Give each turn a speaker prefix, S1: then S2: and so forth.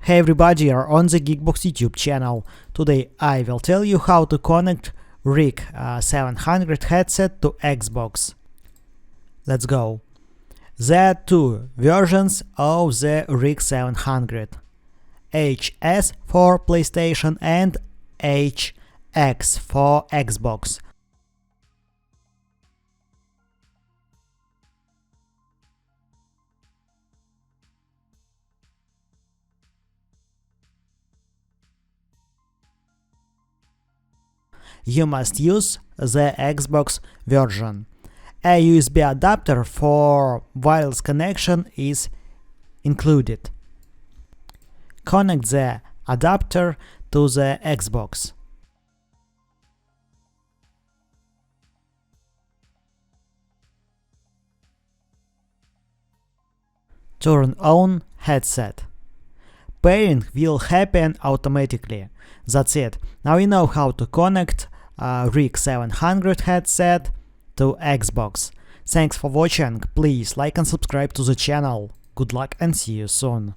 S1: Hey everybody, you're on the GeekBox YouTube channel. Today I will tell you how to connect RIG 700 headset to Xbox. Let's go. There are two versions of the RIG 700. HS for PlayStation and HX for Xbox. You must use the Xbox version. A USB adapter for wireless connection is included. Connect the adapter to the Xbox. Turn on headset. Pairing will happen automatically. That's it. Now you know how to connect RIG 700 headset to Xbox. Thanks for watching. Please like and subscribe to the channel. Good luck and see you soon.